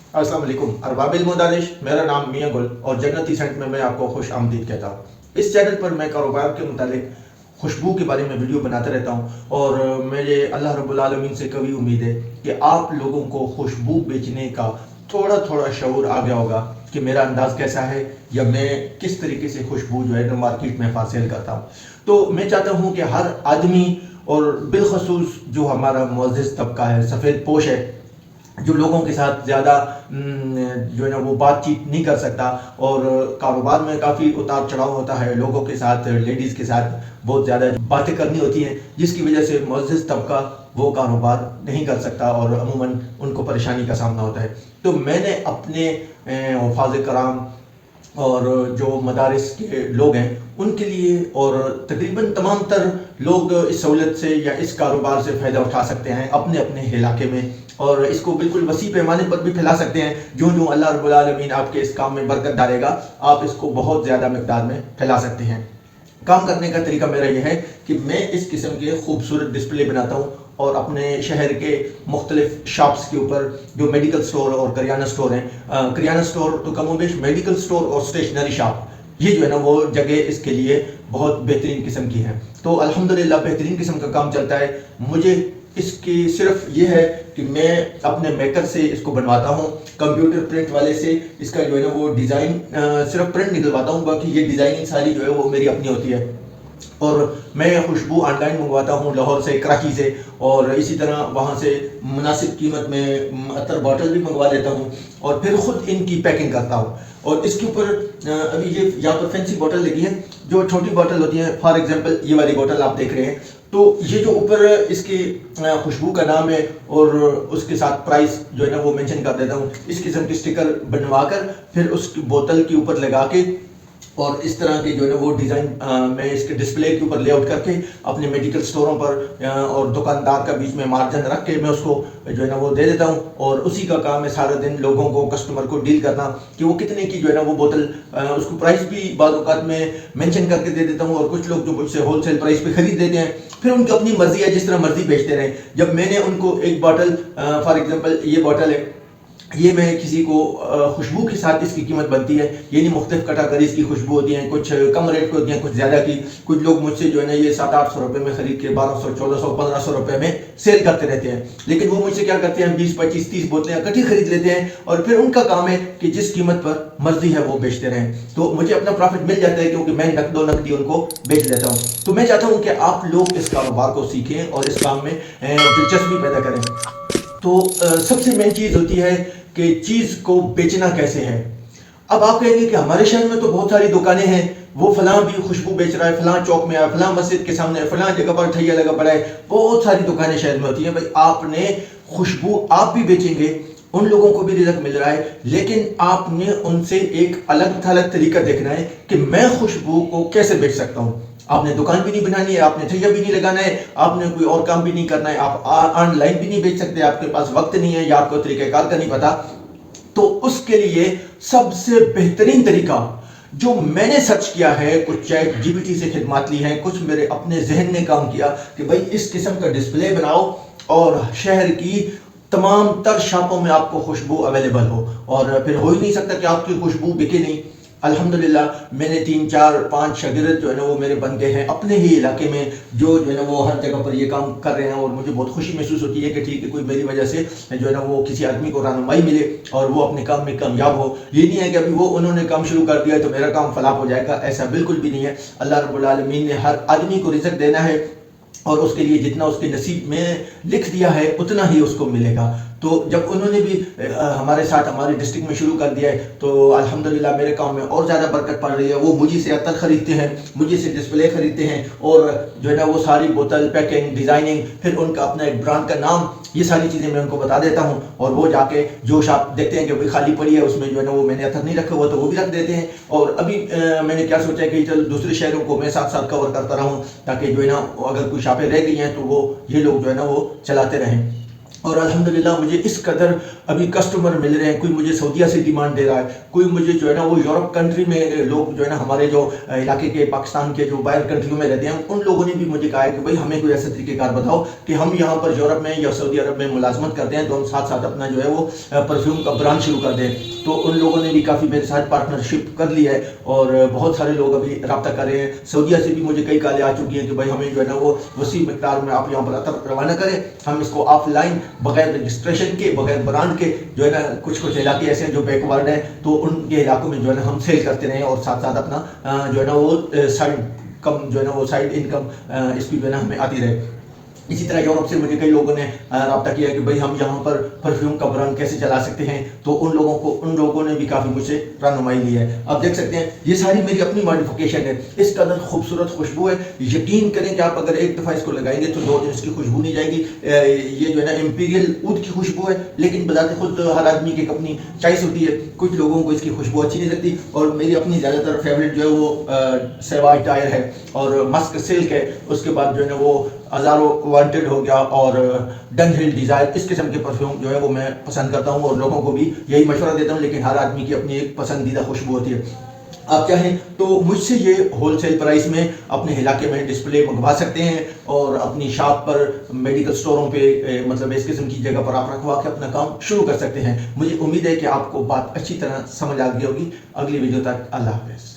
अस्सलाम वालेकुम अरबाबिल मुदारिश। मेरा नाम मियाँ गुल और जन्नती सेंट में मैं आपको खुश आमदीद कहता हूँ। इस चैनल पर मैं कारोबार के मुतालिक खुशबू के बारे में वीडियो बनाता रहता हूँ और मुझे अल्लाह रब्बुल आलमीन से कभी उम्मीद है कि आप लोगों को खुशबू बेचने का थोड़ा थोड़ा शऊर आ गया होगा कि मेरा अंदाज़ कैसा है या मैं किस तरीके से खुशबू जो है ना मार्केट में फासिल करता हूँ। तो मैं चाहता हूँ कि हर आदमी और बिलखसूस जो हमारा मुअज़्ज़िज़ तबका है, सफ़ेद पोश है, जो लोगों के साथ ज़्यादा जो है ना वो बातचीत नहीं कर सकता और कारोबार में काफ़ी उतार चढ़ाव होता है, लोगों के साथ, लेडीज़ के साथ बहुत ज़्यादा बातें करनी होती हैं, जिसकी वजह से मुअज़्ज़िज़ तबका वो कारोबार नहीं कर सकता और अमूमन उनको परेशानी का सामना होता है। तो मैंने अपने हुफ़ाज़ कराम और जो मदारिस के लोग हैं उनके लिए और तकरीबन तमाम तर लोग इस सहूलत से या इस कारोबार से फ़ायदा उठा सकते हैं अपने अपने इलाके में और इसको बिल्कुल वसी पैमाने पर भी फैला सकते हैं। जो जो अल्लाह रब्बुल आलमीन आपके इस काम में बरकत डालेगा, आप इसको बहुत ज़्यादा मिक़दार में फैला सकते हैं। काम करने का तरीका मेरा यह है कि मैं इस किस्म के खूबसूरत डिस्प्ले बनाता हूँ और अपने शहर के मुख्तलिफ शॉप्स के ऊपर जो मेडिकल स्टोर और करियाना स्टोर हैं, करियाना स्टोर तो कमोबेश, मेडिकल स्टोर और स्टेशनरी शॉप, ये जो है ना वो जगह इसके लिए बहुत बेहतरीन किस्म की है। तो अल्हम्दुलिल्लाह बेहतरीन किस्म का काम चलता है। मुझे इसकी सिर्फ ये है कि मैं अपने मेकर से इसको बनवाता हूँ, कंप्यूटर प्रिंट वाले से इसका जो है ना वो डिज़ाइन सिर्फ प्रिंट निकलवाता हूँ, बाकी ये डिज़ाइनिंग सारी जो है वो मेरी अपनी होती है। और मैं खुशबू ऑनलाइन मंगवाता हूँ लाहौर से, कराची से, और इसी तरह वहाँ से मुनासिब कीमत में अतर बॉटल भी मंगवा लेता हूँ और फिर ख़ुद इनकी पैकिंग करता हूँ। और इसके ऊपर अभी ये यहाँ पर फैंसी बॉटल लगी है, जो छोटी बॉटल होती है, फॉर एग्जांपल ये वाली बॉटल आप देख रहे हैं, तो ये जो ऊपर इसकी खुशबू का नाम है और उसके साथ प्राइस जो है ना वो मेंशन कर देता हूँ। इस किस्म की स्टिकर बनवा कर फिर उस बोतल के ऊपर लगा के और इस तरह के जो है ना वो डिज़ाइन मैं इसके डिस्प्ले के ऊपर लेआउट करके अपने मेडिकल स्टोरों पर और दुकानदार का बीच में मार्जिन रख के मैं उसको जो है ना वो दे देता हूँ और उसी का काम है सारा दिन लोगों को, कस्टमर को डील करना कि वो कितने की जो है ना वो बोतल, उसको प्राइस भी बाद औक़ात में मेंशन करके दे देता हूँ। और कुछ लोग जो मुझसे होलसेल प्राइस पे ख़रीद देते हैं, फिर उनकी अपनी मर्ज़ी है, जिस तरह मर्ज़ी बेचते रहें। जब मैंने उनको एक बॉटल, फॉर एग्ज़ाम्पल ये बॉटल है, ये मैं किसी को खुशबू के साथ इसकी कीमत बनती है, यानी मुख्तलिफ कैटेगरीज़ की खुशबू होती हैं, कुछ कम रेट की होती हैं, कुछ ज़्यादा की। कुछ लोग मुझसे जो है ना ये 700-800 रुपये में ख़रीद के 1200, 1400, 1500 रुपये में सेल करते रहते हैं। लेकिन वो मुझसे क्या करते हैं, 20, 25, 30 बोतलें इकट्ठी खरीद लेते हैं और फिर उनका काम है कि जिस कीमत पर मर्जी है वो बेचते रहें। तो मुझे अपना प्रॉफिट मिल जाता है क्योंकि मैं नकदो नकदी उनको बेच देता हूँ। तो मैं चाहता हूँ कि आप लोग इस कारोबार को सीखें और इस काम में दिलचस्पी पैदा करें। तो सबसे मेन चीज़ होती है कि चीज़ को बेचना कैसे है। अब आप कहेंगे कि हमारे शहर में तो बहुत सारी दुकानें हैं, वो फलां भी खुशबू बेच रहा है, फलां चौक में है, फलां मस्जिद के सामने है, फलां जगह पर ठैया लगा पड़ा है, बहुत सारी दुकानें शहर में होती हैं। भाई आपने खुशबू आप भी बेचेंगे, उन लोगों को भी रिज़्क मिल रहा है, लेकिन आपने उनसे एक अलग थलग तरीका देखना है कि मैं खुशबू को कैसे बेच सकता हूँ। आपने दुकान भी नहीं बनानी है, आपने ठैया भी नहीं लगाना है, आपने कोई और काम भी नहीं करना है, आप ऑनलाइन भी नहीं बेच सकते, आपके पास वक्त नहीं है या आपको तरीक़ाकार का नहीं पता। तो उसके लिए सबसे बेहतरीन तरीका जो मैंने सर्च किया है, कुछ चैट जीपीटी से खिदमात ली है, कुछ मेरे अपने जहन ने काम किया कि भाई इस किस्म का डिस्प्ले बनाओ और शहर की तमाम तर शॉपों में आपको खुशबू अवेलेबल हो। और फिर हो ही नहीं सकता कि आपकी खुशबू बिके नहीं। अल्हम्दुलिल्लाह मैंने 3, 4, 5 शागिर्द जो है ना वो मेरे बन गए हैं अपने ही इलाके में, जो है ना वो हर जगह पर ये काम कर रहे हैं और मुझे बहुत खुशी महसूस होती है कि ठीक है, कोई मेरी वजह से जो है ना वो किसी आदमी को रहनुमाई मिले और वो अपने काम में कामयाब हो। ये नहीं है कि अभी वो उन्होंने काम शुरू कर दिया तो मेरा काम फलाप हो जाएगा, ऐसा बिल्कुल भी नहीं है। अल्लाह रब्बुल आलमीन ने हर आदमी को रिज़्क देना है और उसके लिए जितना उसके नसीब में लिख दिया है उतना ही उसको मिलेगा। तो जब उन्होंने भी हमारे साथ हमारे डिस्ट्रिक्ट में शुरू कर दिया है तो अल्हम्दुलिल्लाह मेरे काम में और ज़्यादा बरकत पड़ रही है। वो मुझे से अतर ख़रीदते हैं, मुझे से डिस्प्ले ख़रीदते हैं और जो है ना वो सारी बोतल, पैकिंग, डिज़ाइनिंग, फिर उनका अपना एक ब्रांड का नाम, ये सारी चीज़ें मैं उनको बता देता हूँ और वो जाके जो शॉप देखते हैं कि भाई खाली पड़ी है, उसमें जो है ना वो मैंने अतर नहीं रखा हुआ तो वो भी रख देते हैं। और अभी मैंने क्या सोचा है कि चल दूसरे शहरों को मैं साथ साथ कवर करता रहूँ ताकि जो है ना अगर कोई शॉपें रह गई हैं तो वो ये लोग जो है ना वो चलाते रहें। और अल्हम्दुलिल्लाह मुझे इस कदर अभी कस्टमर मिल रहे हैं, कोई मुझे सऊदीया से डिमांड दे रहा है, कोई मुझे जो है ना वो यूरोप कंट्री में लोग जो है ना हमारे जो इलाके के पाकिस्तान के जो बाहर कंट्रियों में रहते हैं उन लोगों ने भी मुझे कहा है कि भाई हमें कोई ऐसा तरीक़ेकार बताओ कि हम यहाँ पर यूरोप में या सऊदी अरब में मुलाजमत करते हैं तो हम साथ साथ अपना जो है वो परफ्यूम का ब्रांड शुरू कर दें। तो उन लोगों ने भी काफ़ी मेरे साथ पार्टनरशिप कर ली है और बहुत सारे लोग अभी रब्ता कर रहे हैं। सऊदीया से भी मुझे कई कॉलें आ चुकी हैं कि भाई हमें जो है ना वो वसी मिकदार में आप यहाँ पर अतर रवाना करें, हम इसको ऑफलाइन बगैर रजिस्ट्रेशन के बगैर ब्रांड के जो है ना कुछ कुछ इलाके ऐसे हैं जो बैकवर्ड हैं तो उनके इलाकों में जो है ना हम सेल करते रहें और साथ साथ अपना जो है ना वो साइड कम जो है ना वो साइड इनकम इसकी जो है ना हमें आती रहे। इसी तरह यूरोप से मुझे कई लोगों ने रब्ता किया कि भाई हम यहाँ पर परफ्यूम का ब्रांड कैसे चला सकते हैं, तो उन लोगों ने भी काफ़ी मुझसे रहनुमाई ली है। आप देख सकते हैं ये सारी मेरी अपनी मॉडिफिकेशन है। इस कदर खूबसूरत खुशबू है, यकीन करें कि आप अगर एक दफ़ा इसको लगाएंगे तो 2 दिन इसकी खुशबू नहीं जाएगी। ये जो है ना इम्पीरियल ऊद की खुशबू है, लेकिन बजाते खुद हर आदमी की एक अपनी चॉइस होती है। कुछ लोगों को इसकी खुशबू अच्छी नहीं लगती और मेरी अपनी ज़्यादातर फेवरेट जो है वो सेवाज टायर है और मस्क सिल्क है, उसके बाद जो है ना वो अज़ारो वांटेड हो गया और डनहिल डिज़ायर, इस किस्म के परफ्यूम जो है वो मैं पसंद करता हूँ और लोगों को भी यही मशवरा देता हूँ, लेकिन हर आदमी की अपनी एक पसंदीदा खुशबू होती है। आप चाहें तो मुझसे ये होलसेल प्राइस में अपने इलाके में डिस्प्ले मंगवा सकते हैं और अपनी शॉप पर मेडिकल स्टोरों पे मतलब इस किस्म की जगह पर आप रखवा के अपना काम शुरू कर सकते हैं। मुझे उम्मीद है कि आपको बात अच्छी तरह समझ आ गई होगी। अगली वीडियो तक अल्लाह हाफ़िज़।